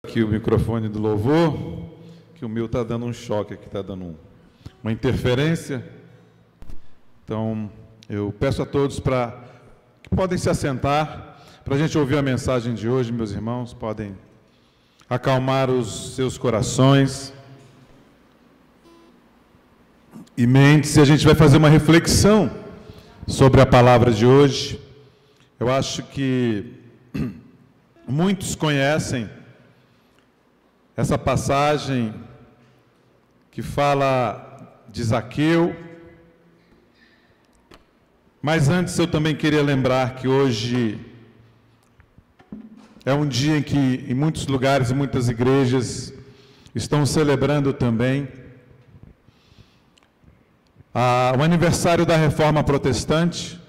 Aqui o microfone do louvor, que o meu está dando um choque aqui, está dando uma interferência. Então, eu peço a todos que podem se assentar, para a gente ouvir a mensagem de hoje, meus irmãos, podem acalmar os seus corações e mentes, e a gente vai fazer uma reflexão sobre a palavra de hoje. Eu acho que muitos conhecem essa passagem que fala de Zaqueu, mas antes eu também queria lembrar que hoje é um dia em que em muitos lugares e muitas igrejas estão celebrando também o aniversário da Reforma Protestante.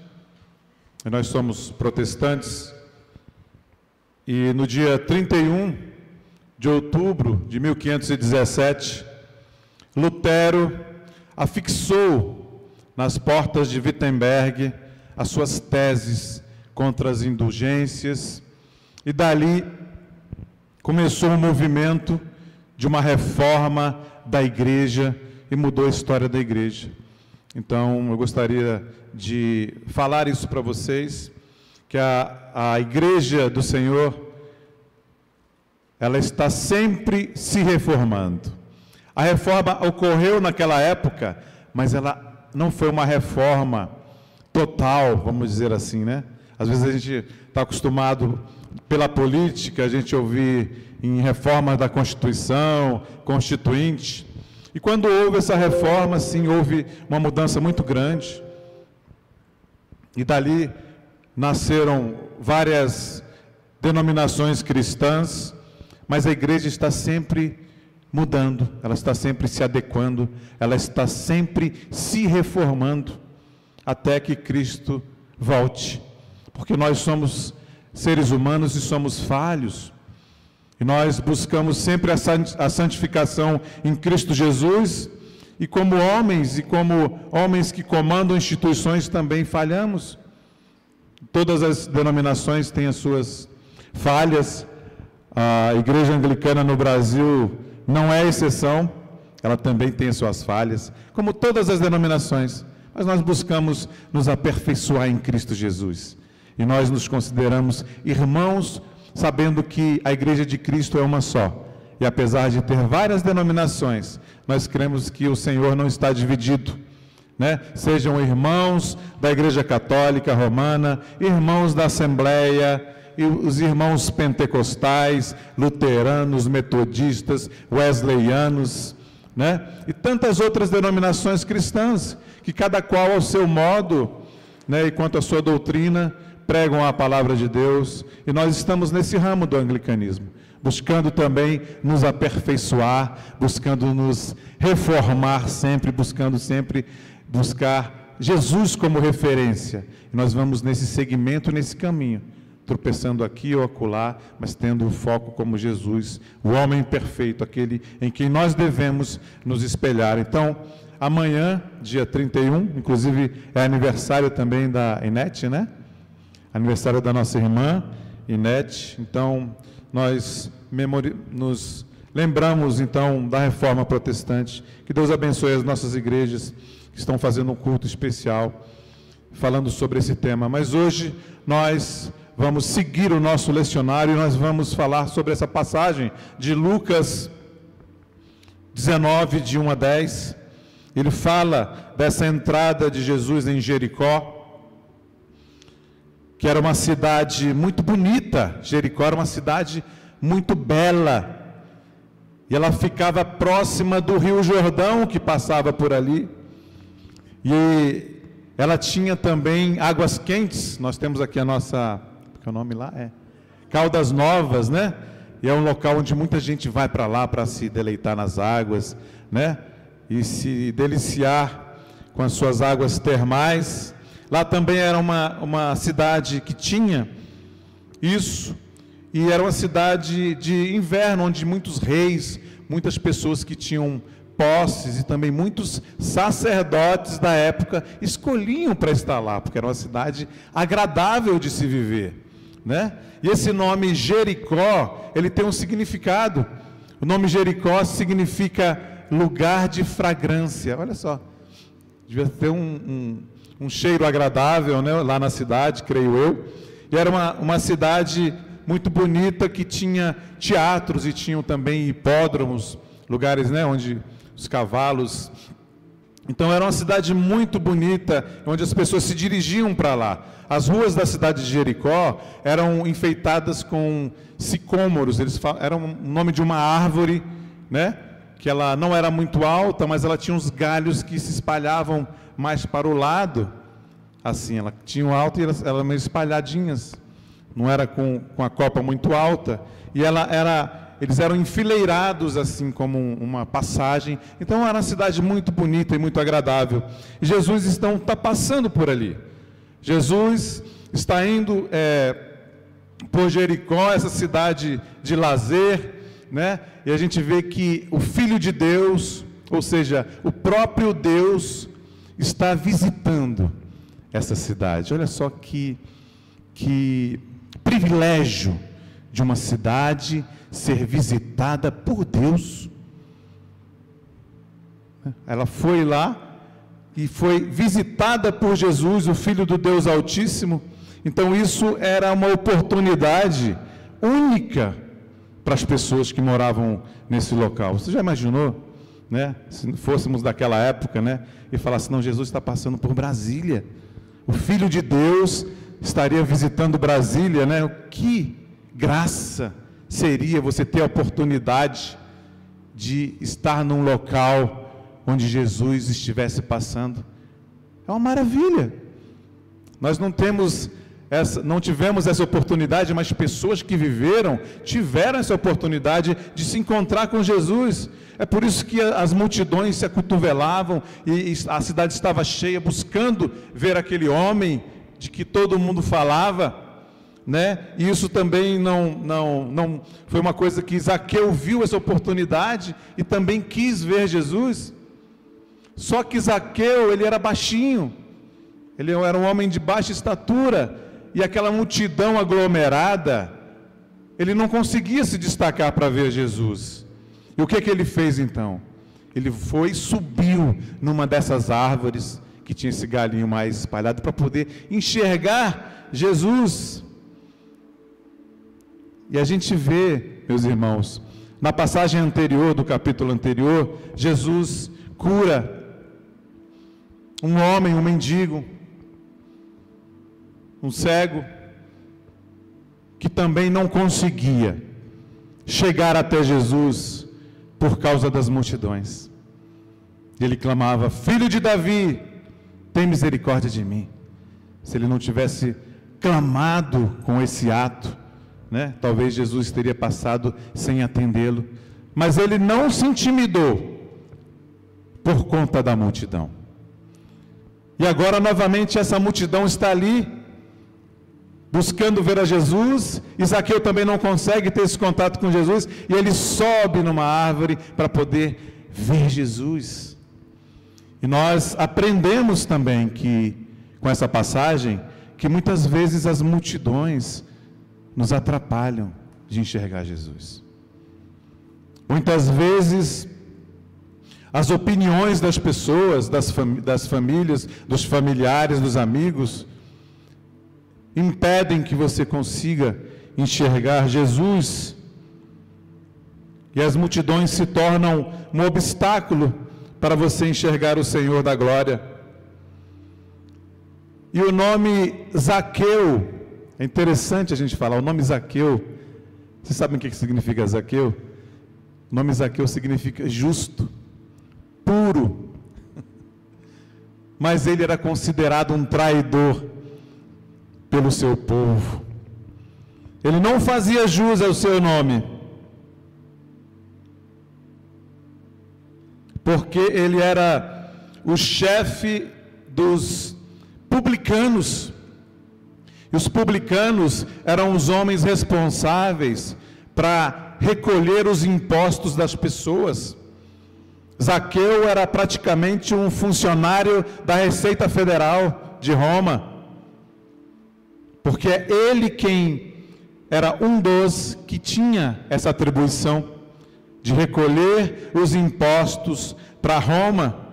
E nós somos protestantes, e no dia 31 de outubro de 1517, Lutero afixou nas portas de Wittenberg as suas teses contra as indulgências, e dali começou um movimento de uma reforma da igreja e mudou a história da igreja. Então, eu gostaria de falar isso para vocês, que a igreja do Senhor, ela está sempre se reformando. A reforma ocorreu naquela época, mas ela não foi uma reforma total, vamos dizer assim, né? Às vezes a gente está acostumado, pela política, a gente ouvir em reforma da Constituição, Constituinte. E quando houve essa reforma, sim, houve uma mudança muito grande. E dali nasceram várias denominações cristãs, mas a igreja está sempre mudando, ela está sempre se adequando, ela está sempre se reformando, até que Cristo volte. Porque nós somos seres humanos e somos falhos, e nós buscamos sempre a santificação em Cristo Jesus, e como homens que comandam instituições também falhamos. Todas as denominações têm as suas falhas. A Igreja Anglicana no Brasil não é exceção, ela também tem as suas falhas, como todas as denominações, mas nós buscamos nos aperfeiçoar em Cristo Jesus, e nós nos consideramos irmãos, sabendo que a Igreja de Cristo é uma só, e apesar de ter várias denominações, nós cremos que o Senhor não está dividido, né? Sejam irmãos da Igreja Católica Romana, irmãos da Assembleia, e os irmãos pentecostais, luteranos, metodistas, wesleyanos, né? E tantas outras denominações cristãs, que cada qual ao seu modo, né, e quanto à sua doutrina, pregam a palavra de Deus, e nós estamos nesse ramo do anglicanismo, buscando também nos aperfeiçoar, buscando nos reformar sempre, buscando sempre buscar Jesus como referência. E nós vamos nesse segmento, nesse caminho, tropeçando aqui ou acolá, mas tendo o foco como Jesus, o homem perfeito, aquele em quem nós devemos nos espelhar. Então, amanhã, dia 31, inclusive é aniversário também da Inete, né? Aniversário da nossa irmã Inete. Então, nós nos lembramos, então, da Reforma Protestante. Que Deus abençoe as nossas igrejas que estão fazendo um culto especial, falando sobre esse tema. Mas hoje, nós vamos seguir o nosso lecionário e nós vamos falar sobre essa passagem de Lucas 19, de 1 a 10. Ele fala dessa entrada de Jesus em Jericó, que era uma cidade muito bonita. Jericó era uma cidade muito bela, e ela ficava próxima do Rio Jordão, que passava por ali, e ela tinha também águas quentes. Nós temos aqui a nossa... que é o nome lá? Caldas Novas, né? E é um local onde muita gente vai para lá para se deleitar nas águas, né? E se deliciar com as suas águas termais. Lá também era uma cidade que tinha isso, e era uma cidade de inverno, onde muitos reis, muitas pessoas que tinham posses e também muitos sacerdotes da época escolhiam para estar lá, porque era uma cidade agradável de se viver. né? E esse nome Jericó, ele tem um significado. O nome Jericó significa lugar de fragrância. Olha só, devia ter um cheiro agradável, né, lá na cidade, creio eu. E era uma cidade muito bonita, que tinha teatros e tinham também hipódromos, lugares, né, onde os cavalos... Então era uma cidade muito bonita, onde as pessoas se dirigiam para lá. As ruas da cidade de Jericó eram enfeitadas com sicômoros, era o nome de uma árvore, né, que ela não era muito alta, mas ela tinha uns galhos que se espalhavam mais para o lado, assim, ela tinha um alto e elas eram meio espalhadinhas, não era com a copa muito alta, e eles eram enfileirados assim como uma passagem. Então era uma cidade muito bonita e muito agradável. E Jesus está passando por ali. Jesus está indo por Jericó, essa cidade de lazer, né? E a gente vê que o Filho de Deus, ou seja, o próprio Deus, está visitando essa cidade. Olha só que privilégio de uma cidade ser visitada por Deus. Ela foi lá e foi visitada por Jesus, o Filho do Deus Altíssimo. Então isso era uma oportunidade única para as pessoas que moravam nesse local. Você já imaginou, né, se fôssemos daquela época, né, e falasse, não, Jesus está passando por Brasília, o Filho de Deus estaria visitando Brasília, né? Que graça seria você ter a oportunidade de estar num local onde Jesus estivesse passando. É uma maravilha. Nós não tivemos essa oportunidade, mas pessoas que tiveram essa oportunidade de se encontrar com Jesus. É por isso que as multidões se acotovelavam e a cidade estava cheia, buscando ver aquele homem de que todo mundo falava, né? E isso também não foi uma coisa que Zaqueu viu essa oportunidade e também quis ver Jesus. Só que Zaqueu, ele era baixinho, ele era um homem de baixa estatura, e aquela multidão aglomerada, ele não conseguia se destacar para ver Jesus. E o que ele fez então? Ele subiu numa dessas árvores que tinha esse galinho mais espalhado, para poder enxergar Jesus. E a gente vê, meus irmãos, na passagem anterior, do capítulo anterior, Jesus cura um homem, um mendigo, um cego, que também não conseguia chegar até Jesus por causa das multidões. Ele clamava, Filho de Davi, tem misericórdia de mim. Se ele não tivesse clamado com esse ato, né, talvez Jesus teria passado sem atendê-lo. Mas ele não se intimidou por conta da multidão. E agora novamente essa multidão está ali, buscando ver a Jesus. E Zaqueu também não consegue ter esse contato com Jesus, e ele sobe numa árvore para poder ver Jesus. E nós aprendemos também com essa passagem, que muitas vezes as multidões nos atrapalham de enxergar Jesus. Muitas vezes as opiniões das pessoas, das famílias, dos familiares, dos amigos, impedem que você consiga enxergar Jesus. E as multidões se tornam um obstáculo para você enxergar o Senhor da glória. E o nome Zaqueu, é interessante a gente falar, o nome Zaqueu, vocês sabem o que significa Zaqueu? O nome Zaqueu significa justo, puro, mas ele era considerado um traidor pelo seu povo. Ele não fazia jus ao seu nome, porque ele era o chefe dos publicanos. E os publicanos eram os homens responsáveis para recolher os impostos das pessoas. Zaqueu era praticamente um funcionário da Receita Federal de Roma, porque é ele quem era um dos que tinha essa atribuição de recolher os impostos para Roma.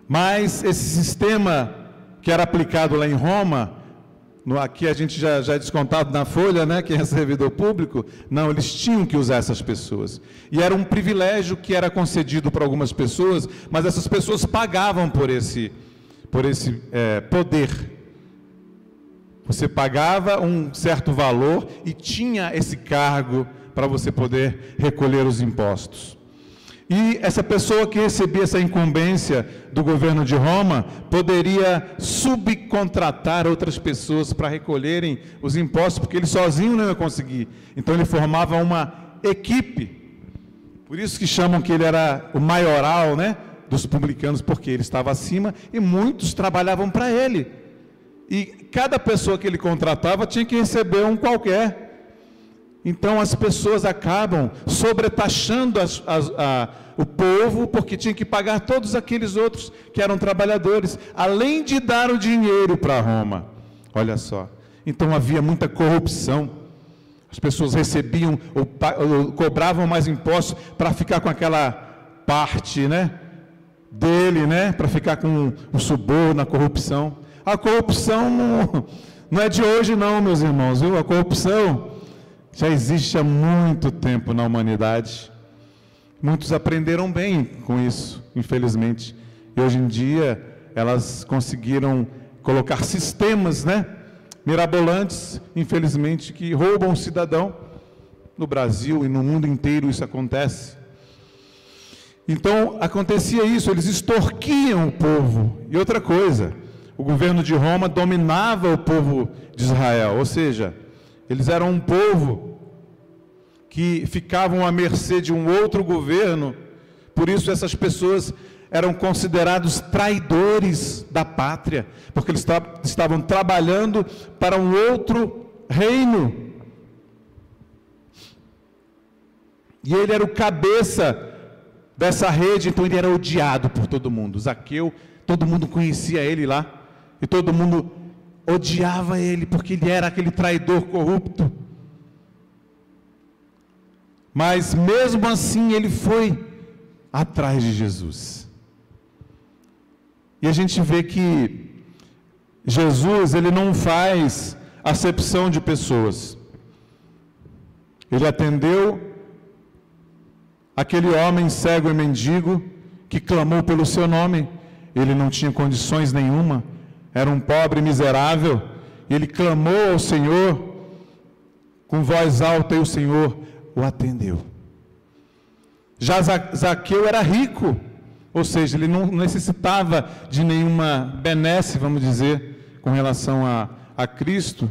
Mas esse sistema que era aplicado lá em Roma, aqui a gente já é descontado na folha, né, quem é servidor público, não, eles tinham que usar essas pessoas. E era um privilégio que era concedido para algumas pessoas, mas essas pessoas pagavam por esse poder. Você pagava um certo valor e tinha esse cargo para você poder recolher os impostos. E essa pessoa que recebia essa incumbência do governo de Roma poderia subcontratar outras pessoas para recolherem os impostos, porque ele sozinho não ia conseguir. Então ele formava uma equipe. Por isso que chamam que ele era o maioral, né, dos publicanos, porque ele estava acima e muitos trabalhavam para ele. E cada pessoa que ele contratava tinha que receber um qualquer. Então as pessoas acabam sobretaxando o povo, porque tinha que pagar todos aqueles outros que eram trabalhadores, além de dar o dinheiro para Roma. Olha só. Então havia muita corrupção. As pessoas recebiam ou cobravam mais impostos para ficar com aquela parte, né, dele, né, para ficar com o suborno, a corrupção. A corrupção não é de hoje não, meus irmãos, viu? A corrupção já existe há muito tempo na humanidade. Muitos aprenderam bem com isso, infelizmente. E hoje em dia, elas conseguiram colocar sistemas, né, mirabolantes, infelizmente, que roubam o cidadão. No Brasil e no mundo inteiro isso acontece. Então, acontecia isso, eles extorquiam o povo. E outra coisa, o governo de Roma dominava o povo de Israel, ou seja, eles eram um povo que ficavam à mercê de um outro governo. Por isso essas pessoas eram considerados traidores da pátria, porque eles estavam trabalhando para um outro reino. E ele era o cabeça dessa rede, então ele era odiado por todo mundo. Zaqueu, todo mundo conhecia ele lá, e todo mundo odiava ele, porque ele era aquele traidor corrupto. Mas mesmo assim ele foi atrás de Jesus. E a gente vê que Jesus, ele não faz acepção de pessoas. Ele atendeu aquele homem cego e mendigo que clamou pelo seu nome. Ele não tinha condições nenhuma, era um pobre miserável, e ele clamou ao Senhor com voz alta, e o Senhor o atendeu. Já Zaqueu era rico, ou seja, ele não necessitava de nenhuma benesse, vamos dizer, com relação a Cristo,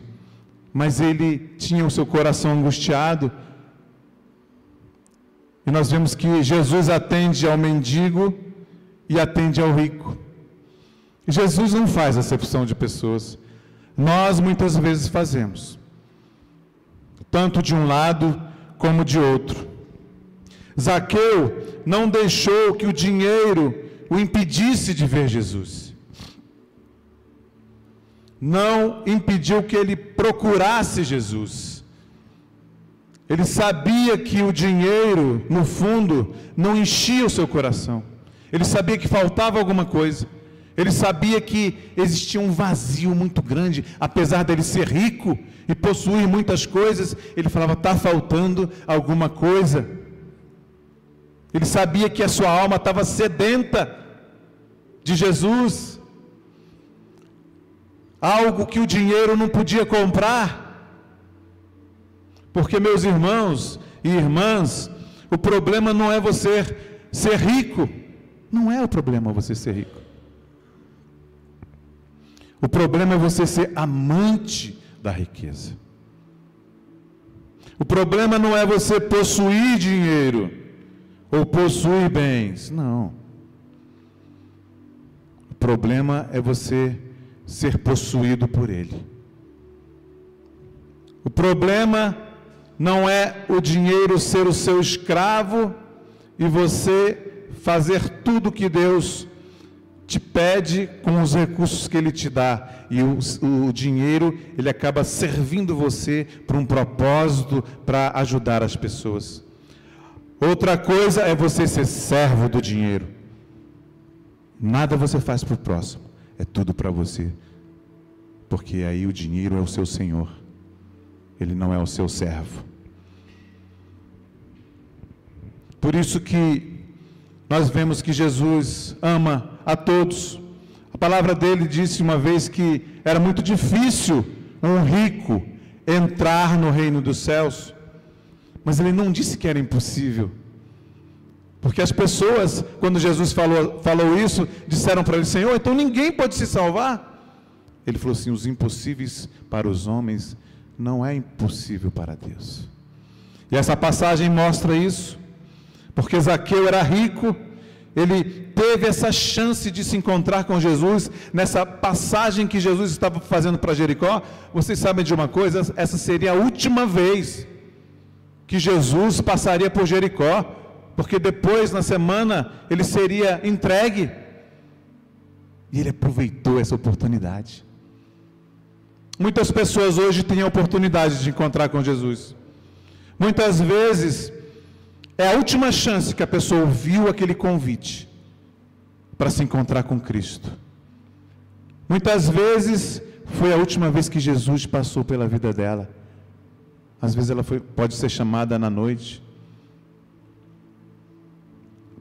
mas ele tinha o seu coração angustiado. E nós vemos que Jesus atende ao mendigo e atende ao rico. Jesus não faz acepção de pessoas. Nós muitas vezes fazemos, tanto de um lado como de outro. Zaqueu não deixou que o dinheiro o impedisse de ver Jesus. Não impediu que ele procurasse Jesus. Ele sabia que o dinheiro, no fundo, não enchia o seu coração. Ele sabia que faltava alguma coisa. Ele sabia que existia um vazio muito grande. Apesar dele ser rico e possuir muitas coisas, ele falava, está faltando alguma coisa. Ele sabia que a sua alma estava sedenta de Jesus. Algo que o dinheiro não podia comprar. Porque, meus irmãos e irmãs, o problema não é você ser rico. Não é o problema você ser rico. O problema é você ser amante da riqueza. O problema não é você possuir dinheiro ou possuir bens. Não. O problema é você ser possuído por ele. O problema não é o dinheiro ser o seu escravo e você fazer tudo que Deus te pede com os recursos que ele te dá, e o dinheiro, ele acaba servindo você para um propósito, para ajudar as pessoas. Outra coisa é você ser servo do dinheiro. Nada você faz para o próximo, é tudo para você, porque aí o dinheiro é o seu senhor, ele não é o seu servo. Por isso que nós vemos que Jesus ama a todos. A palavra dele disse uma vez que era muito difícil um rico entrar no reino dos céus, mas ele não disse que era impossível, porque as pessoas, quando Jesus falou isso, disseram para ele: Senhor, então ninguém pode se salvar? Ele falou assim: os impossíveis para os homens não é impossível para Deus. E essa passagem mostra isso, porque Zaqueu era rico, ele teve essa chance de se encontrar com Jesus, nessa passagem que Jesus estava fazendo para Jericó. Vocês sabem de uma coisa, essa seria a última vez que Jesus passaria por Jericó, porque depois, na semana, ele seria entregue, e ele aproveitou essa oportunidade. Muitas pessoas hoje têm a oportunidade de encontrar com Jesus. Muitas vezes é a última chance que a pessoa ouviu aquele convite para se encontrar com Cristo. Muitas vezes foi a última vez que Jesus passou pela vida dela. Às vezes ela pode ser chamada na noite.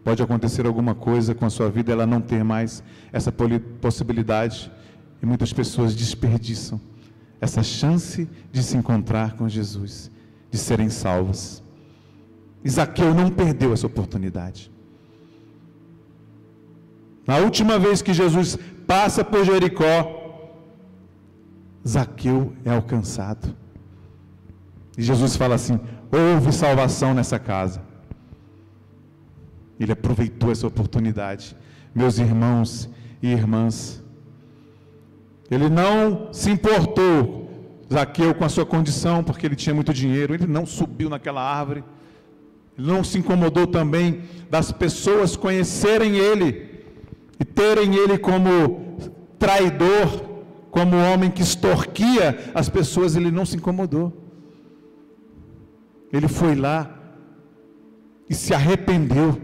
Pode acontecer alguma coisa com a sua vida, ela não ter mais essa possibilidade. E muitas pessoas desperdiçam essa chance de se encontrar com Jesus, de serem salvas. Zaqueu não perdeu essa oportunidade. Na última vez que Jesus passa por Jericó, Zaqueu é alcançado. E Jesus fala assim: houve salvação nessa casa. Ele aproveitou essa oportunidade. Meus irmãos e irmãs, ele não se importou, Zaqueu, com a sua condição, porque ele tinha muito dinheiro. Ele não subiu naquela árvore. Ele não se incomodou também das pessoas conhecerem ele e terem ele como traidor, como homem que extorquia as pessoas. Ele não se incomodou. Ele foi lá e se arrependeu.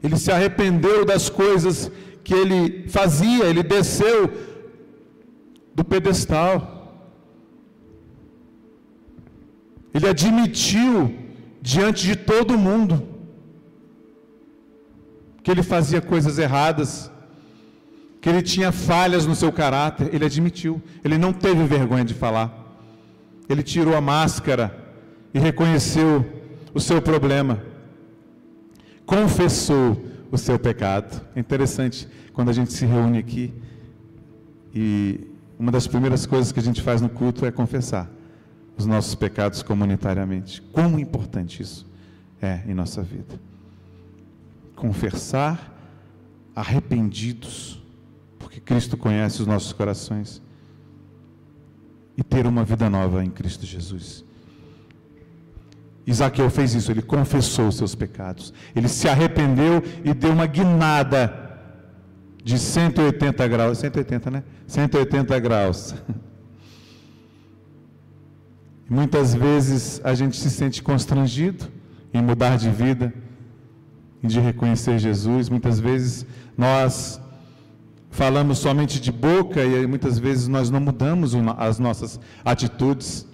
Ele se arrependeu das coisas que ele fazia. Ele desceu do pedestal. Ele admitiu diante de todo mundo que ele fazia coisas erradas, que ele tinha falhas no seu caráter. Ele admitiu, ele não teve vergonha de falar. Ele tirou a máscara e reconheceu o seu problema, confessou o seu pecado. É interessante quando a gente se reúne aqui e uma das primeiras coisas que a gente faz no culto é confessar os nossos pecados comunitariamente. Quão importante isso é em nossa vida. Confessar arrependidos, porque Cristo conhece os nossos corações, e ter uma vida nova em Cristo Jesus. Zaqueu fez isso, ele confessou os seus pecados, ele se arrependeu e deu uma guinada de 180 graus, 180, né? 180 graus. Muitas vezes a gente se sente constrangido em mudar de vida, e de reconhecer Jesus. Muitas vezes nós falamos somente de boca e muitas vezes nós não mudamos as nossas atitudes.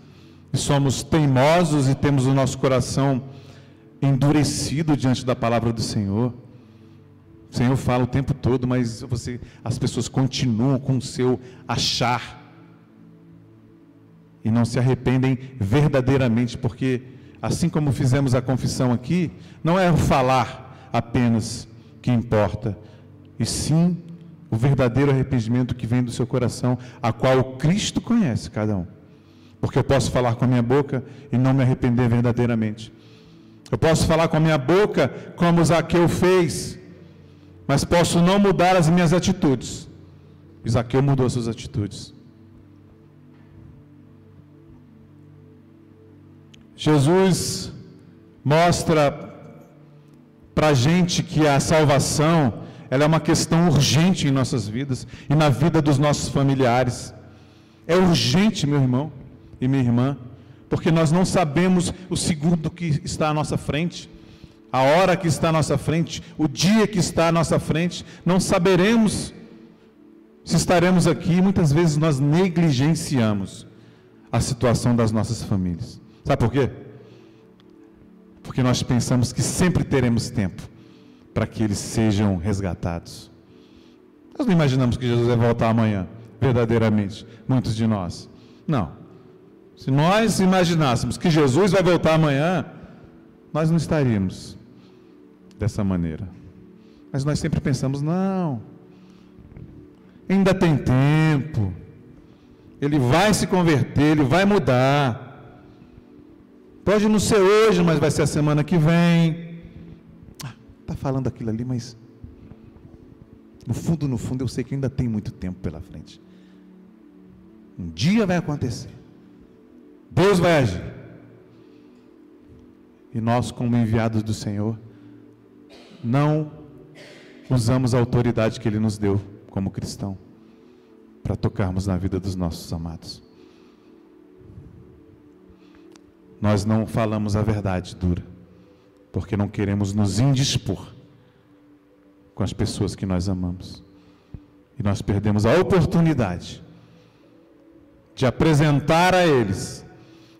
E somos teimosos e temos o nosso coração endurecido diante da palavra do Senhor. O Senhor fala o tempo todo, mas as pessoas continuam com o seu achar e não se arrependem verdadeiramente, porque assim como fizemos a confissão aqui, não é o falar apenas que importa, e sim o verdadeiro arrependimento que vem do seu coração, a qual Cristo conhece cada um. Porque eu posso falar com a minha boca e não me arrepender verdadeiramente. Eu posso falar com a minha boca como Zaqueu fez, mas posso não mudar as minhas atitudes. Zaqueu mudou as suas atitudes. Jesus mostra para a gente que a salvação, ela é uma questão urgente em nossas vidas e na vida dos nossos familiares. É urgente, meu irmão e minha irmã, porque nós não sabemos o segundo que está à nossa frente, a hora que está à nossa frente, o dia que está à nossa frente. Não saberemos se estaremos aqui. Muitas vezes nós negligenciamos a situação das nossas famílias. Sabe por quê? Porque nós pensamos que sempre teremos tempo para que eles sejam resgatados. Nós não imaginamos que Jesus vai voltar amanhã, verdadeiramente, muitos de nós. Não. Se nós imaginássemos que Jesus vai voltar amanhã, nós não estaríamos dessa maneira. Mas nós sempre pensamos, não, ainda tem tempo, ele vai se converter, ele vai mudar. Pode não ser hoje, mas vai ser a semana que vem. Está falando aquilo ali, mas no fundo eu sei que ainda tem muito tempo pela frente. Um dia vai acontecer. Deus vai agir. E nós, como enviados do Senhor, não usamos a autoridade que Ele nos deu como cristão para tocarmos na vida dos nossos amados. Nós não falamos a verdade dura, porque não queremos nos indispor com as pessoas que nós amamos. E nós perdemos a oportunidade de apresentar a eles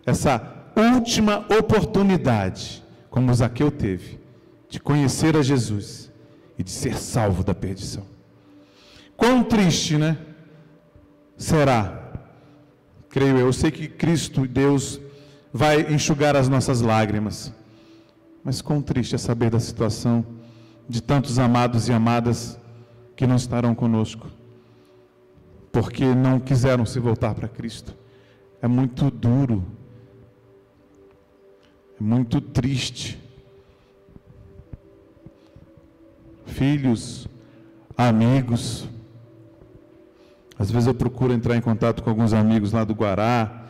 essa última oportunidade, como Zaqueu teve, de conhecer a Jesus e de ser salvo da perdição. Quão triste, né? Será? Creio eu sei que Cristo, Deus, vai enxugar as nossas lágrimas, mas quão triste é saber da situação de tantos amados e amadas que não estarão conosco, porque não quiseram se voltar para Cristo. É muito duro, é muito triste. Filhos, amigos, às vezes eu procuro entrar em contato com alguns amigos lá do Guará,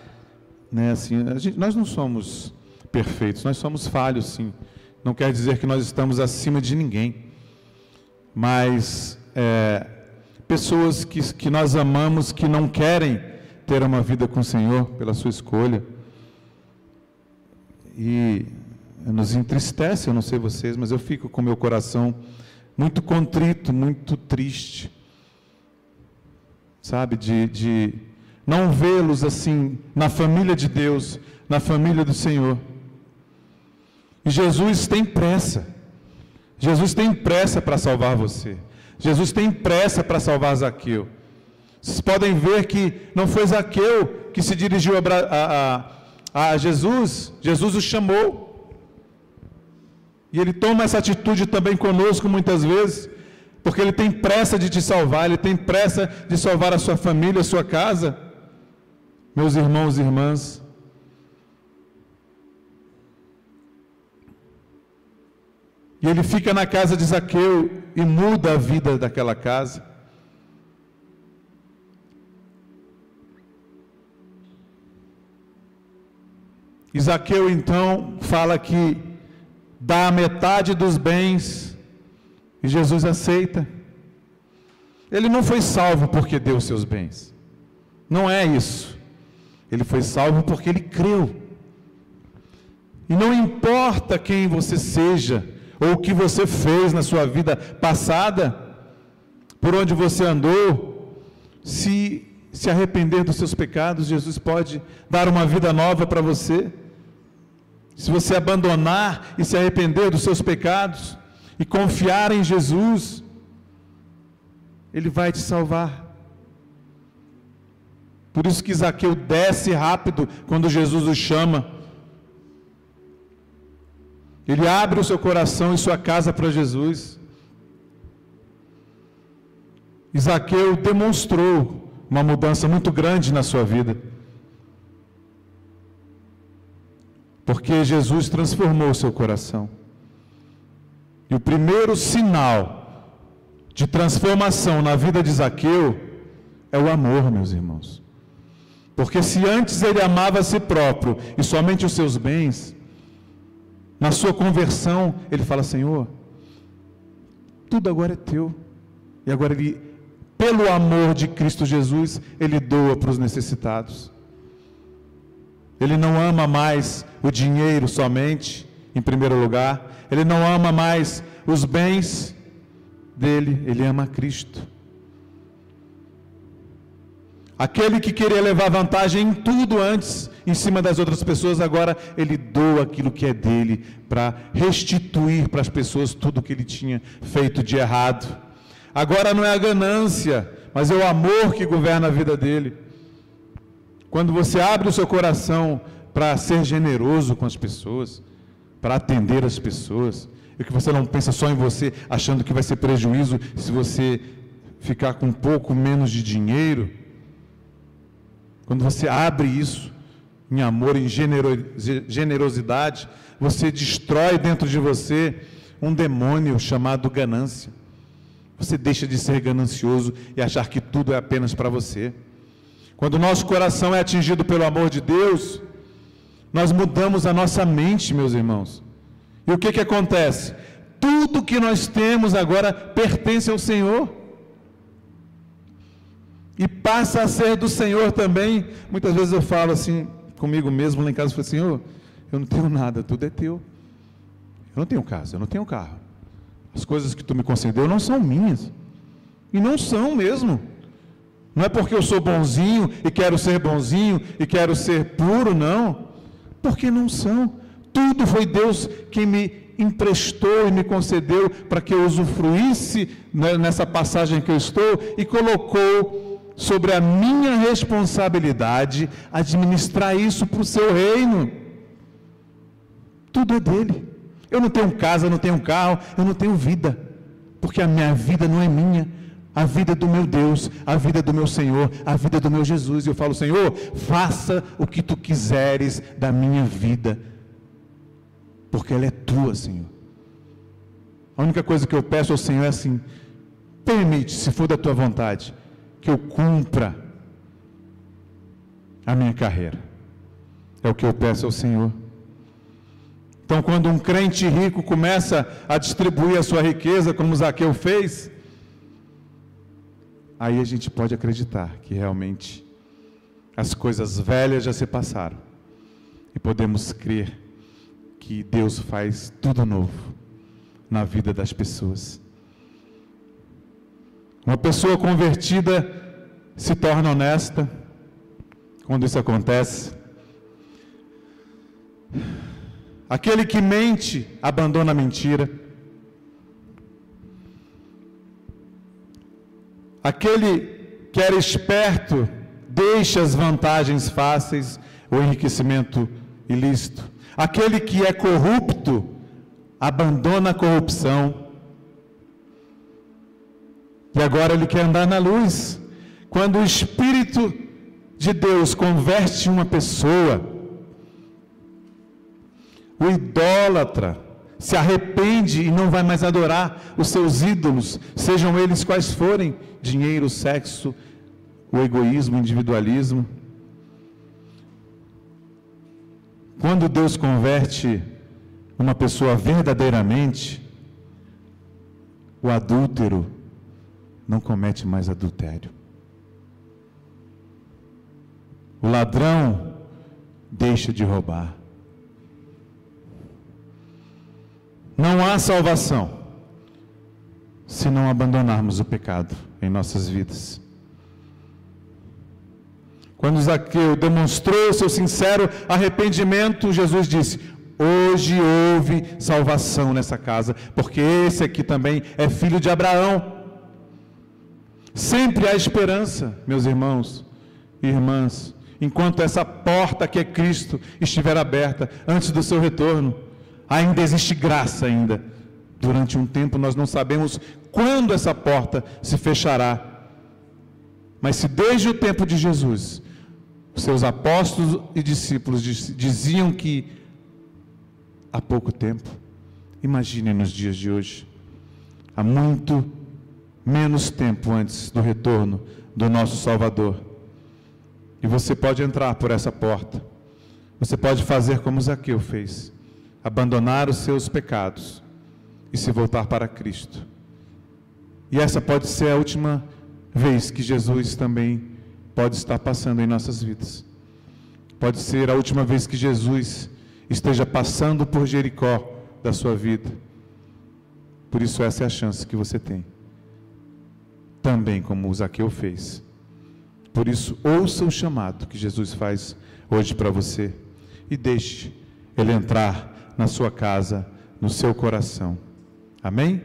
né, assim, nós não somos perfeitos, nós somos falhos, sim. Não quer dizer que nós estamos acima de ninguém, mas pessoas que nós amamos, que não querem ter uma vida com o Senhor pela sua escolha, e nos entristece. Eu não sei vocês, mas eu fico com meu coração muito contrito, muito triste, sabe, de não vê-los assim, na família de Deus, na família do Senhor. E Jesus tem pressa. Jesus tem pressa para salvar você. Jesus tem pressa para salvar Zaqueu. Vocês podem ver que não foi Zaqueu que se dirigiu a Jesus. Jesus o chamou. E Ele toma essa atitude também conosco muitas vezes, porque Ele tem pressa de te salvar, Ele tem pressa de salvar a sua família, a sua casa. Meus irmãos e irmãs, e Ele fica na casa de Zaqueu e muda a vida daquela casa. E Zaqueu então fala que dá a metade dos bens, e Jesus aceita. Ele não foi salvo porque deu seus bens, não é isso. Ele foi salvo porque ele creu. E não importa quem você seja, ou o que você fez na sua vida passada, por onde você andou, se arrepender dos seus pecados, Jesus pode dar uma vida nova para você. Se você abandonar e se arrepender dos seus pecados, e confiar em Jesus, Ele vai te salvar. Por isso que Zaqueu desce rápido quando Jesus o chama. Ele abre o seu coração e sua casa para Jesus. E Zaqueu demonstrou uma mudança muito grande na sua vida, porque Jesus transformou o seu coração. E o primeiro sinal de transformação na vida de Zaqueu é o amor, meus irmãos. Porque se antes ele amava a si próprio e somente os seus bens, na sua conversão ele fala: Senhor, tudo agora é teu. E agora ele, pelo amor de Cristo Jesus, ele doa para os necessitados. Ele não ama mais o dinheiro somente, em primeiro lugar. Ele não ama mais os bens dele, ele ama Cristo. Aquele que queria levar vantagem em tudo antes, em cima das outras pessoas, agora ele doa aquilo que é dele, para restituir para as pessoas tudo que ele tinha feito de errado. Agora não é a ganância, mas é o amor que governa a vida dele. Quando você abre o seu coração para ser generoso com as pessoas, para atender as pessoas, e que você não pensa só em você, achando que vai ser prejuízo se você ficar com um pouco menos de dinheiro. Quando você abre isso em amor, em generosidade, você destrói dentro de você um demônio chamado ganância. Você deixa de ser ganancioso e achar que tudo é apenas para você. Quando o nosso coração é atingido pelo amor de Deus, nós mudamos a nossa mente, meus irmãos. E o que acontece? Tudo que nós temos agora pertence ao Senhor. E passa a ser do Senhor também. Muitas vezes eu falo assim, comigo mesmo lá em casa, eu falo, Senhor, eu não tenho nada, tudo é teu. Eu não tenho casa, eu não tenho carro. As coisas que tu me concedeu não são minhas. E não são mesmo. Não é porque eu sou bonzinho e quero ser bonzinho e quero ser puro, não. Porque não são. Tudo foi Deus quem me emprestou e me concedeu para que eu usufruísse nessa passagem que eu estou e colocou sobre a minha responsabilidade administrar isso para o seu reino. Tudo é dele. Eu não tenho casa, eu não tenho carro, eu não tenho vida, porque a minha vida não é minha, a vida é do meu Deus, a vida é do meu Senhor, a vida é do meu Jesus. E eu falo, Senhor, faça o que tu quiseres da minha vida, porque ela é tua, Senhor. A única coisa que eu peço ao Senhor é assim, permite, se for da tua vontade, que eu cumpra a minha carreira. É o que eu peço ao Senhor. Então, quando um crente rico começa a distribuir a sua riqueza, como Zaqueu fez, aí a gente pode acreditar que realmente as coisas velhas já se passaram e podemos crer que Deus faz tudo novo na vida das pessoas. Uma pessoa convertida se torna honesta quando isso acontece. Aquele que mente, abandona a mentira. Aquele que era esperto, deixa as vantagens fáceis, o enriquecimento ilícito. Aquele que é corrupto, abandona a corrupção. E agora ele quer andar na luz. Quando o Espírito de Deus converte uma pessoa, o idólatra se arrepende e não vai mais adorar os seus ídolos, sejam eles quais forem, dinheiro, sexo, o egoísmo, o individualismo. Quando Deus converte uma pessoa verdadeiramente, o adúltero não comete mais adultério. O ladrão deixa de roubar. Não há salvação se não abandonarmos o pecado em nossas vidas. Quando Zaqueu demonstrou seu sincero arrependimento, Jesus disse: hoje houve salvação nessa casa, porque esse aqui também é filho de Abraão. Sempre há esperança, meus irmãos e irmãs, enquanto essa porta que é Cristo estiver aberta antes do seu retorno. Ainda existe graça ainda. Durante um tempo nós não sabemos quando essa porta se fechará. Mas se desde o tempo de Jesus, os seus apóstolos e discípulos diziam que há pouco tempo, imagine nos dias de hoje, há muito menos tempo antes do retorno do nosso Salvador. E você pode entrar por essa porta. Você pode fazer como Zaqueu fez. Abandonar os seus pecados e se voltar para Cristo E essa pode ser a última vez que Jesus também pode estar passando em nossas vidas. Pode ser a última vez que Jesus esteja passando por Jericó da sua vida. Por isso essa é a chance que você tem. Também como o Zaqueu fez. Por isso, ouça o chamado que Jesus faz hoje para você e deixe Ele entrar na sua casa, no seu coração. Amém?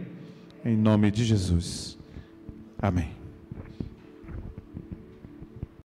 Em nome de Jesus. Amém.